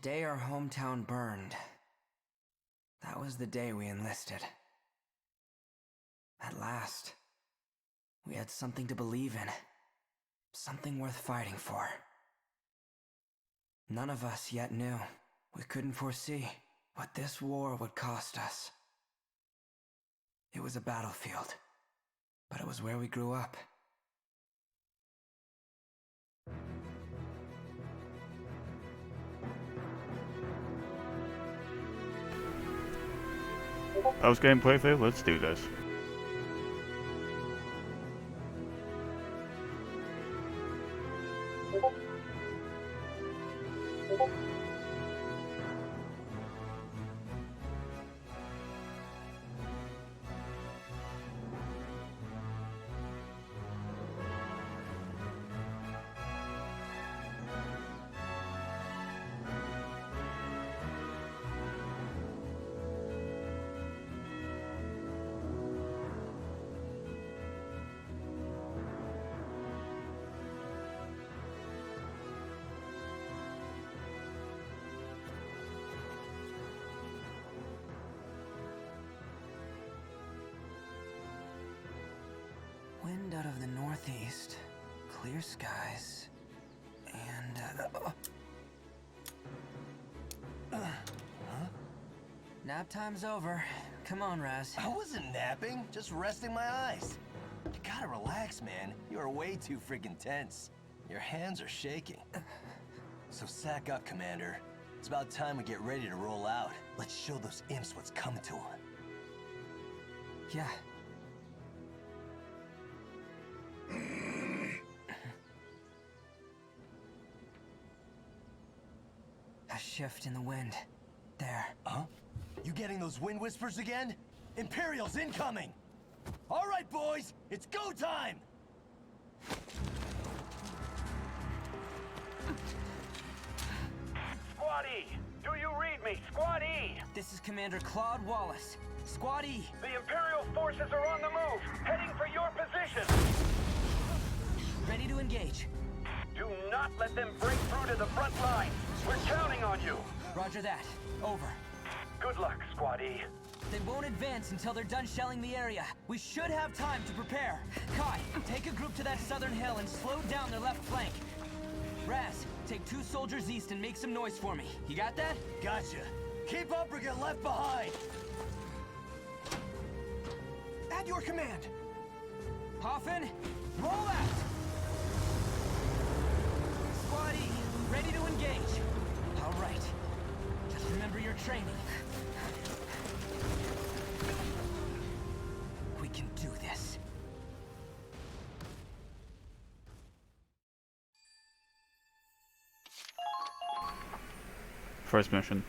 day our hometown burned, that was the day we enlisted. At last, we had something to believe in. Something worth fighting for. None of us yet knew. We couldn't foresee what this war would cost us. It was a battlefield, but it was where we grew up. Post-game playthrough, let's do this. Wind out of the northeast, clear skies, and nap time's over. Come on, Raz. I wasn't napping, just resting my eyes. You gotta relax, man. You are way too freaking tense. Your hands are shaking. So sack up, Commander. It's about time we get ready to roll out. Let's show those imps what's coming to them. Yeah. A shift in the wind. There. Huh? You getting those wind whispers again? Imperials incoming! All right, boys, it's go time! Squad E, do you read me? Squad E! This is Commander Claude Wallace. Squad E. The Imperial forces are on the move, heading for your position! Ready to engage. Do not let them break through to the front line. We're counting on you. Roger that. Over. Good luck, Squad E. They won't advance until they're done shelling the area. We should have time to prepare. Kai, take a group to that southern hill and slow down their left flank. Raz, take 2 soldiers east and make some noise for me. You got that? Gotcha. Keep up or get left behind. At your command. Hoffman, roll out! Squad E, ready to engage. All right. Just remember your training. We can do this. First mission.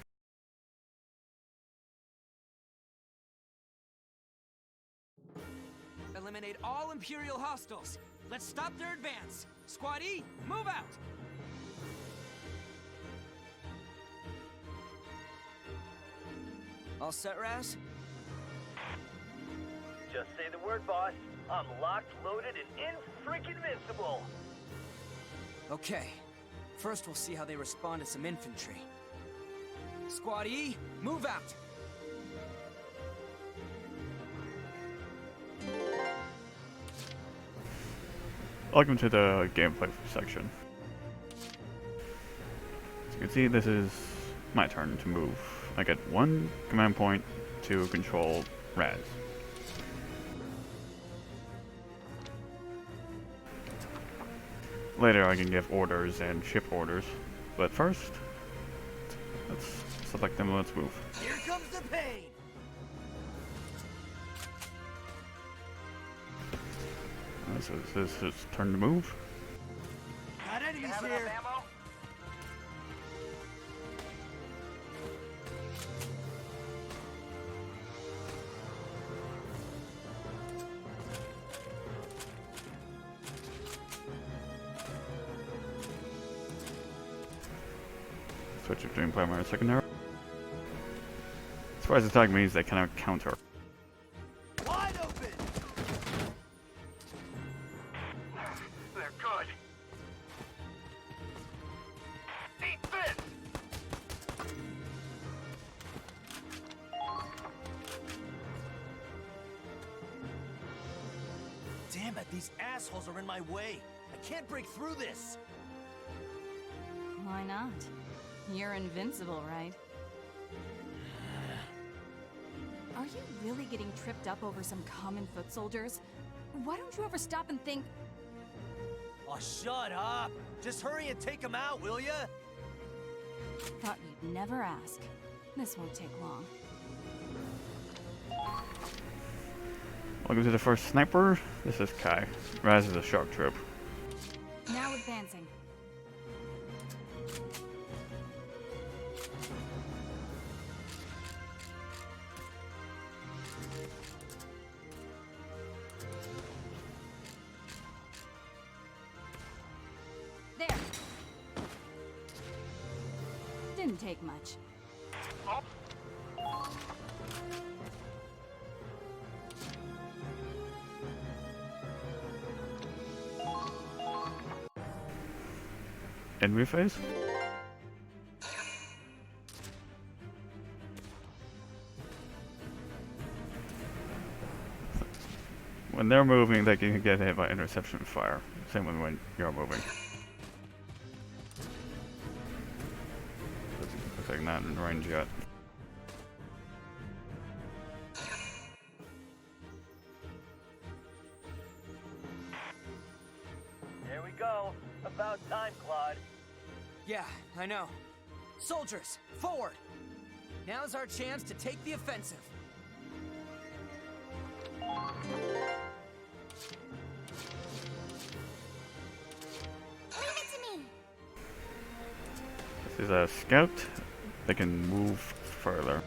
Eliminate all Imperial hostiles. Let's stop their advance. Squad E, move out! All set, Raz? Just say the word, boss. I'm locked, loaded, and in-freaking-vincible. Okay. First, we'll see how they respond to some infantry. Squad E, move out! Welcome to the gameplay section. As you can see, this is my turn to move. I get 1 command point to control Raz. Later I can give orders and ship orders, but first, let's select them and let's move. Here comes the pain! So this is turn to move. Got enemies Have here! enough ammo? Switch between primary and secondary. As far as attack means, they cannot counter. Wide open! They're good. Eat this! Damn it, these assholes are in my way. I can't break through this. Why not? You're invincible, right? Are you really getting tripped up over some common foot soldiers? Why don't you ever stop and think... Oh, shut up. Just hurry and take them out, will ya? Thought you'd never ask. This won't take long. Welcome to the first sniper. This is Kai. Raz is a shock troop. Now advancing. There. Didn't take much. Enemy phase? When they're moving, they can get hit by interception fire. Same with when you're moving. Looks like not in range yet. There we go. About time, Claude. Yeah, I know. Soldiers, forward! Now's our chance to take the offensive. Leave it to me. This is a scout. They can move further.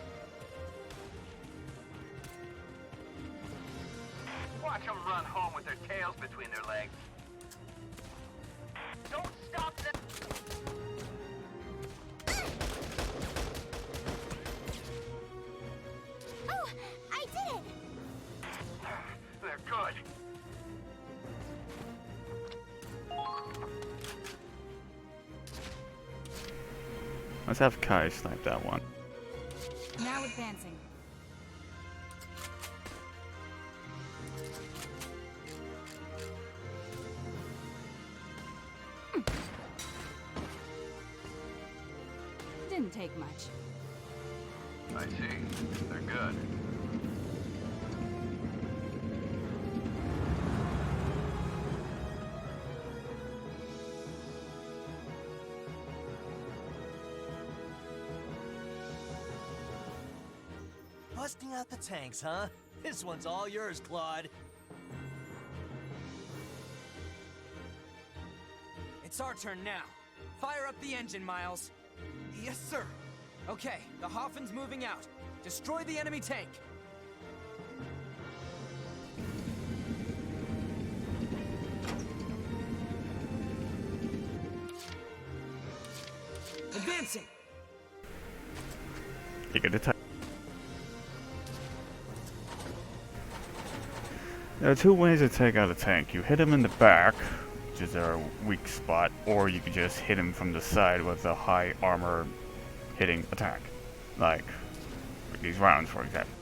Watch them run home with their tails between their legs. Don't stop them! Oh, I did it. They're good. Let's have Kai snipe that one. Now advancing. Didn't take much. I see. They're good. Busting out the tanks, huh? This one's all yours, Claude. It's our turn now. Fire up the engine, Miles. Yes, sir. Okay, the Hoffen's moving out. Destroy the enemy tank. Advancing. You get attack. There are two ways to take out a tank. You hit him in the back, which is their weak spot, or you can just hit him from the side with a high armor hitting attack. Like these rounds, for example.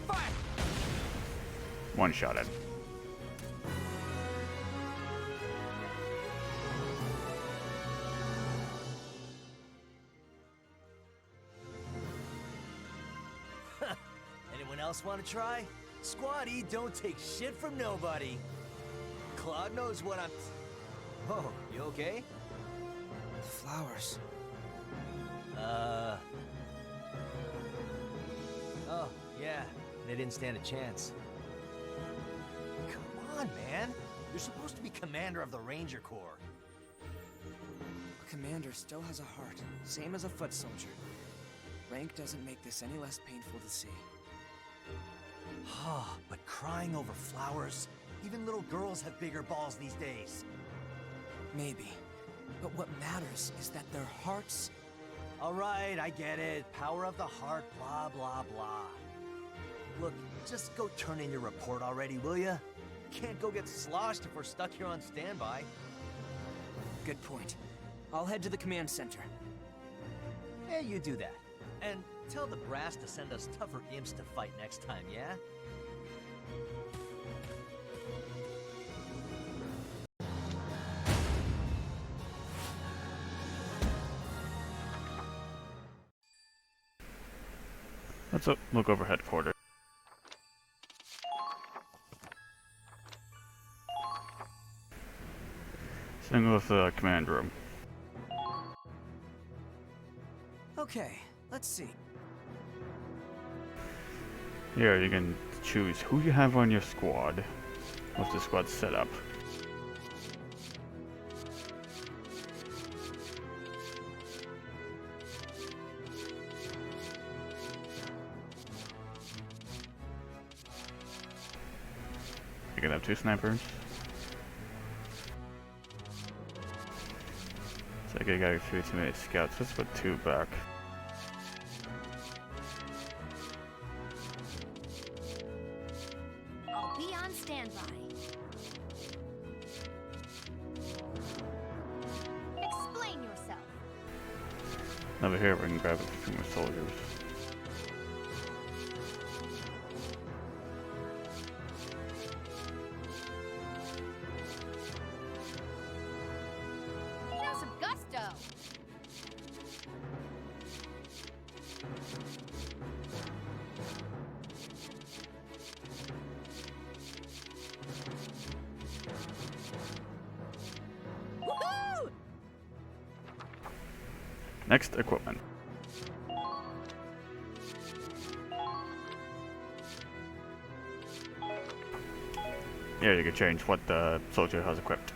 Fire. One shot at. Anyone else want to try? Squatty don't take shit from nobody. Claude knows what I'm... Oh, you okay? The flowers. Oh, yeah. They didn't stand a chance. Come on, man. You're supposed to be commander of the Ranger Corps. A commander still has a heart, same as a foot soldier. Rank doesn't make this any less painful to see. But crying over flowers? Even little girls have bigger balls these days. Maybe. But what matters is that their hearts... Alright, I get it. Power of the heart, blah, blah, blah. Look, just go turn in your report already, will ya? Can't go get sloshed if we're stuck here on standby. Good point. I'll head to the command center. Yeah, you do that. And Tell the brass to send us tougher imps to fight next time, yeah? Let's look over headquarters. Same with the command room. Okay, let's see. Here you can choose who you have on your squad with the squad set up. You can have 2 snipers. So I got 3 teammate scouts. Let's put 2 back. I'll be on standby. Explain yourself. Over here we can grab a few more soldiers. Show some gusto. Woohoo! Next, equipment. Here you can change what the soldier has equipped.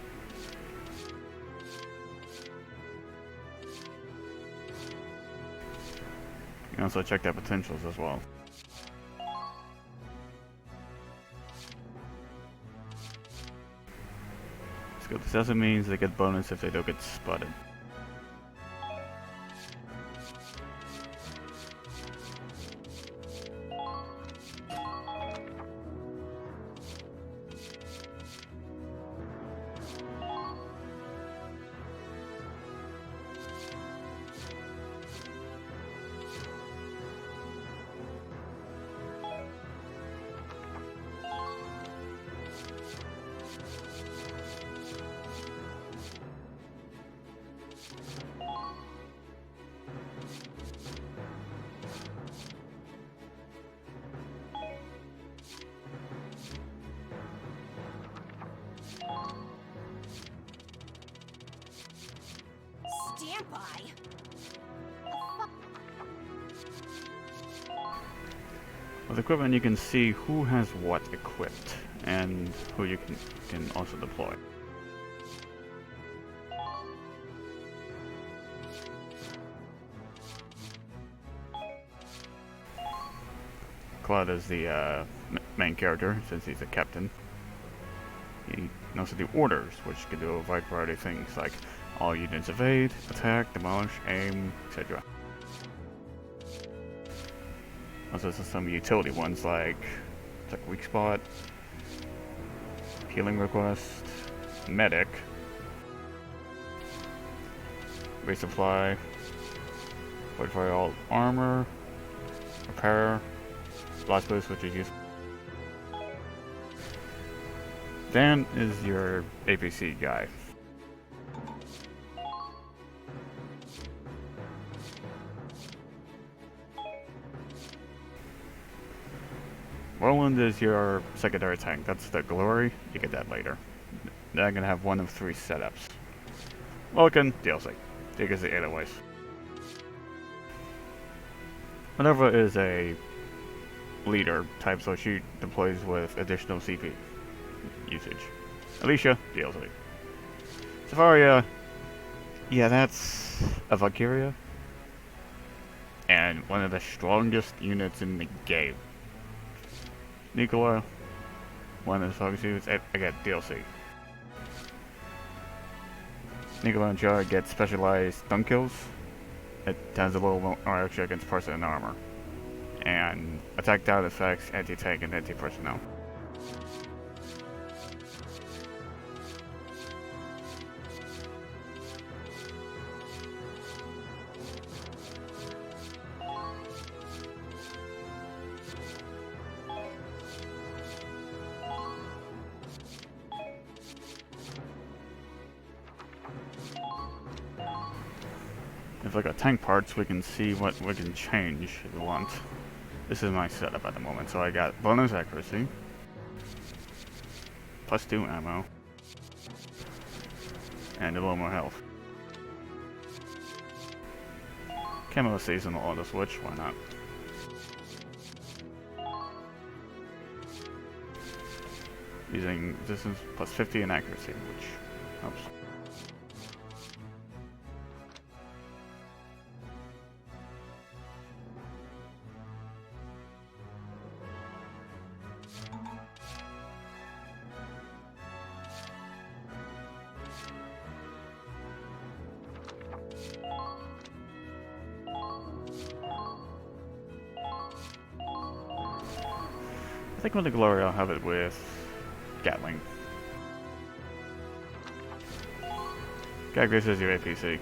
You can also check their potentials as well. Skill success means they get bonus if they don't get spotted. Stand by. With equipment you can see who has what equipped and who you can also deploy. Claude is the main character since he's a captain. He can also do orders, which can do a wide variety of things like all units evade, attack, demolish, aim, etc. Also some utility ones like weak spot, healing request, medic, resupply, fortify all armor, repair, blast boost, which is useful. Dan is your APC guy. Roland is your secondary tank. That's the glory. You get that later. Then I'm gonna have one of 3 setups. Vulcan, DLC. Because the 808s. Minerva is a leader type, so she deploys with additional CP usage. Alicia, DLC. Safaria, yeah, that's a Valkyria. And one of the strongest units in the game. Nicola, one of the strongest units, I get DLC. Nicola and Jar get specialized stun kills. It has a little more actually against person and armor. And attack down effects, anti-tank, and anti-personnel. If I got tank parts, we can see what we can change if we want. This is my setup at the moment. So I got bonus accuracy, +2 ammo, and a little more health. Camo seasonal auto switch, why not? Using distance +50 in accuracy, which helps. I think with the Glory I'll have it with Gatling. Gag, this is your APC.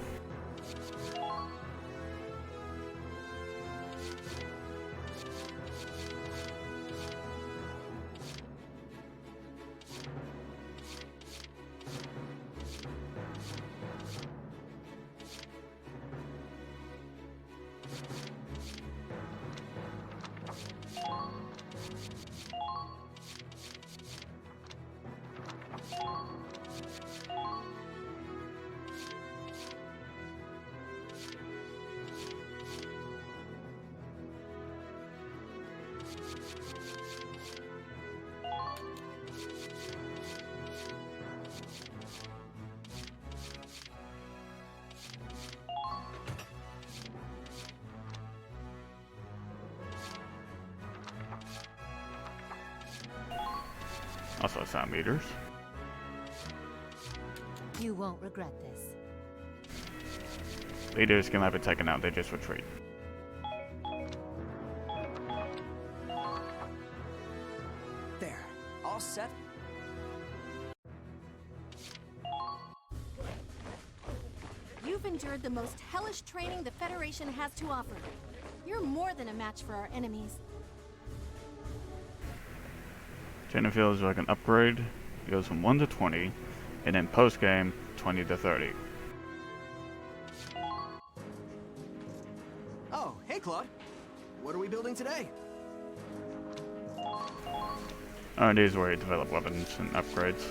Also sound meters. You won't regret this. Leaders cannot be taken out, they just retreat. There. All set? You've endured the most hellish training the Federation has to offer. You're more than a match for our enemies. Training field is like an upgrade. It goes from 1 to 20, and then post game 20 to 30. Oh, hey Claude. What are we building today? These are where you develop weapons and upgrades.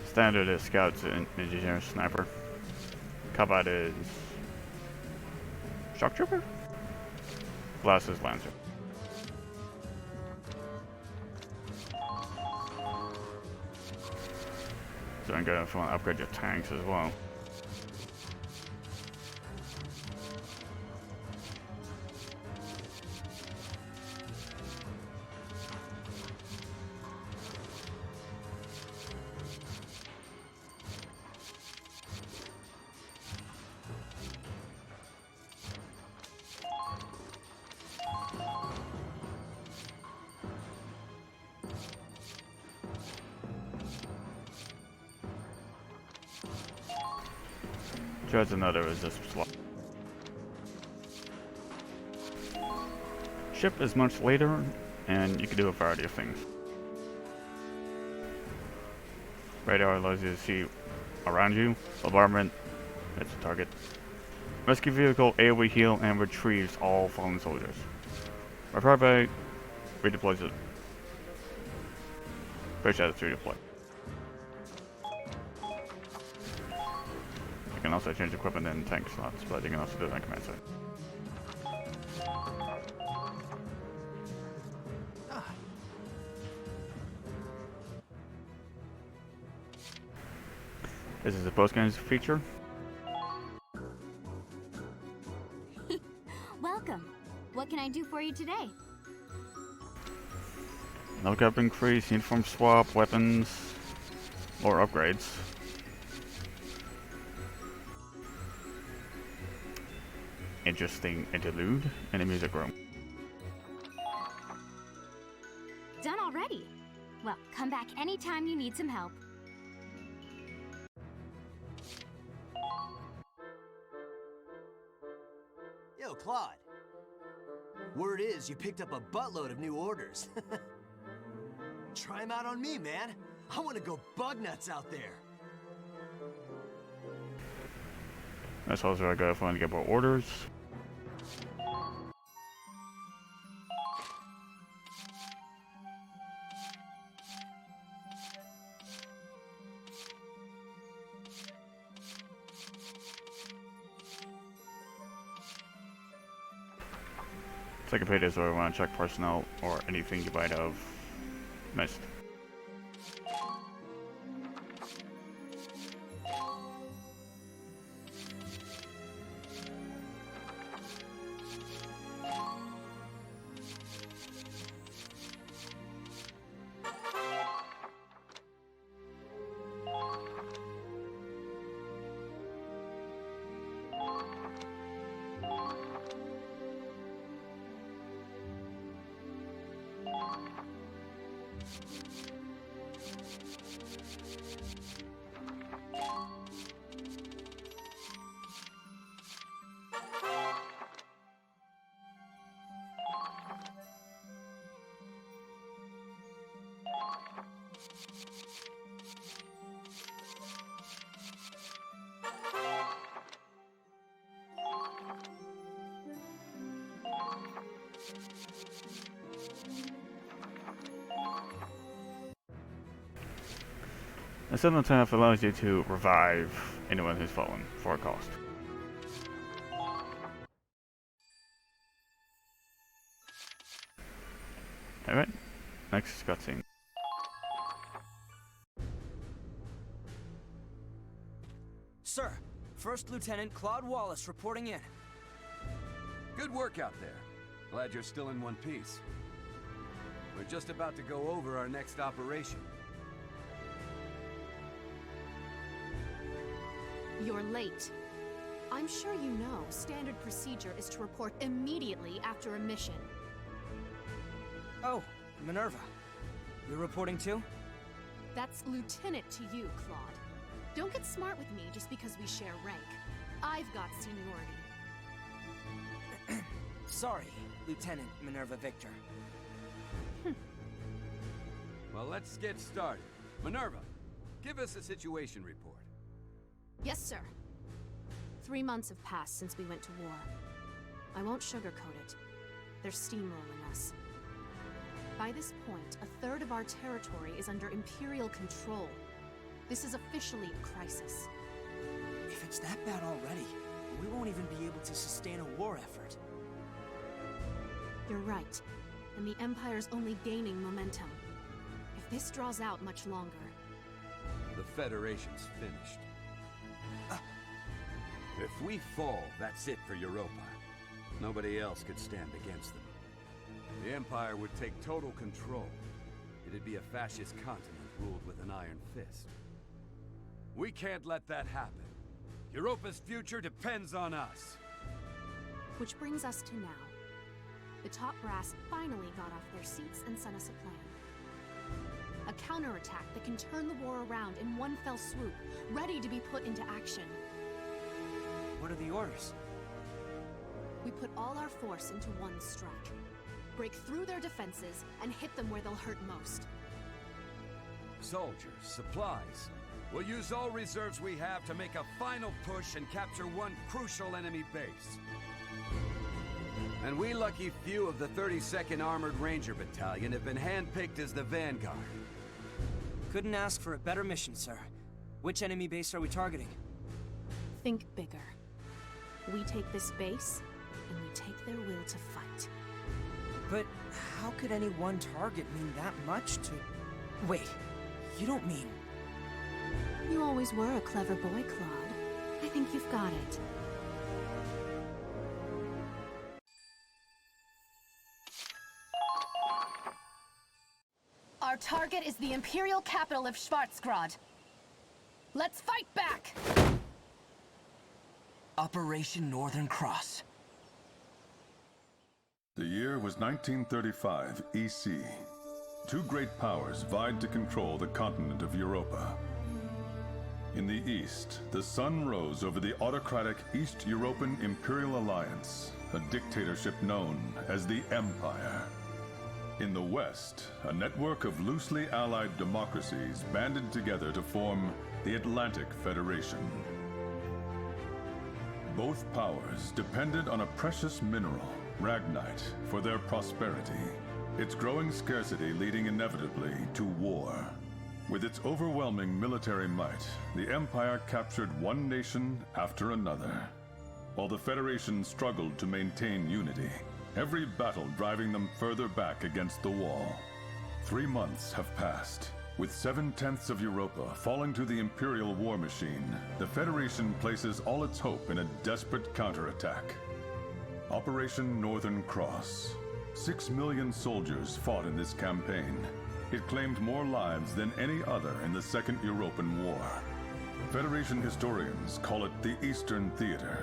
Standard is Scouts and Engineer Sniper. Combat is Shock Trooper? Blast is Lancer. So I'm going to want to upgrade your tanks as well. There's another resist slot. Ship is much later, and you can do a variety of things. Radar allows you to see around you. Bombardment, that's a target. Rescue vehicle AoE heal and retrieves all fallen soldiers. Repair bay redeploys it. Bridge has to redeploy. You can also change equipment in tank slots, but you can also do that on command side. This is a post-game feature. Welcome. What can I do for you today? Level up increase, uniform swap, weapons, or upgrades. interesting interlude in the music room. Done already? Well, come back anytime you need some help. Yo, Claude. Word is you picked up a buttload of new orders. Try them out on me, man. I want to go bug nuts out there. That's also I gotta find to get more orders. Second page is where I want to check personnel or anything you might have missed. The 7th half allows you to revive anyone who's fallen for a cost. Alright, next cutscene. Sir, First Lieutenant Claude Wallace reporting in. Good work out there. Glad you're still in one piece. We're just about to go over our next operation. You're late. I'm sure you know standard procedure is to report immediately after a mission. Oh, Minerva. You're reporting too? That's lieutenant to you, Claude. Don't get smart with me just because we share rank. I've got seniority. Sorry, Lieutenant Minerva Victor. Well, let's get started. Minerva, give us a situation report. Yes, sir. 3 months have passed since we went to war. I won't sugarcoat it. They're steamrolling us. By this point, 1/3 of our territory is under Imperial control. This is officially a crisis. If it's that bad already, we won't even be able to sustain a war effort. You're right, and the Empire's only gaining momentum. If this draws out much longer... The Federation's finished. If we fall, that's it for Europa. Nobody else could stand against them. The Empire would take total control. It'd be a fascist continent ruled with an iron fist. We can't let that happen. Europa's future depends on us. Which brings us to now. The top brass finally got off their seats and sent us a plan. A counterattack that can turn the war around in one fell swoop, ready to be put into action. What are the orders? We put all our force into one strike. Break through their defenses and hit them where they'll hurt most. Soldiers, supplies. We'll use all reserves we have to make a final push and capture one crucial enemy base. And we lucky few of the 32nd Armored Ranger Battalion have been handpicked as the vanguard. Couldn't ask for a better mission, sir. Which enemy base are we targeting? Think bigger. We take this base, and we take their will to fight. But how could any one target mean that much to... Wait, you don't mean... You always were a clever boy, Claude. I think you've got it. Our target is the Imperial capital of Schwarzgrad. Let's fight back! Operation Northern Cross. year was 1935 EC. Two great powers vied to control the continent of Europa. In the east, the sun rose over the autocratic East European Imperial Alliance, a dictatorship known as the Empire. In the west, a network of loosely allied democracies banded together to form the Atlantic Federation. Both powers depended on a precious mineral, Ragnite, for their prosperity, its growing scarcity leading inevitably to war. With its overwhelming military might, the Empire captured one nation after another, while the Federation struggled to maintain unity, every battle driving them further back against the wall. 3 months have passed. With 7/10 of Europa falling to the Imperial war machine, the Federation places all its hope in a desperate counterattack. Operation Northern Cross. 6 million soldiers fought in this campaign. It claimed more lives than any other in the Second European War. Federation historians call it the Eastern Theater,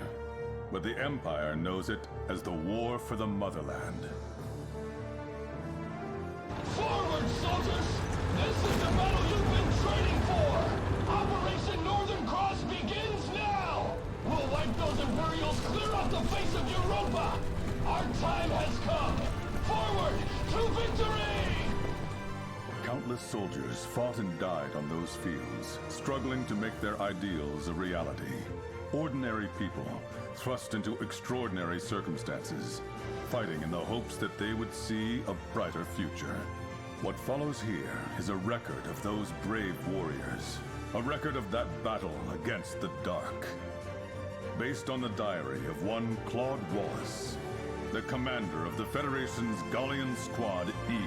but the Empire knows it as the War for the Motherland. Forward, soldiers! This is the battle you've been training for! Operation Northern Cross begins now! We'll wipe those Imperials clear off the face of Europa! Our time has come! Forward to victory! Countless soldiers fought and died on those fields, struggling to make their ideals a reality. Ordinary people thrust into extraordinary circumstances, fighting in the hopes that they would see a brighter future. What follows here is a record of those brave warriors, a record of that battle against the dark. Based on the diary of one Claude Wallace, the commander of the Federation's Galleon Squad E.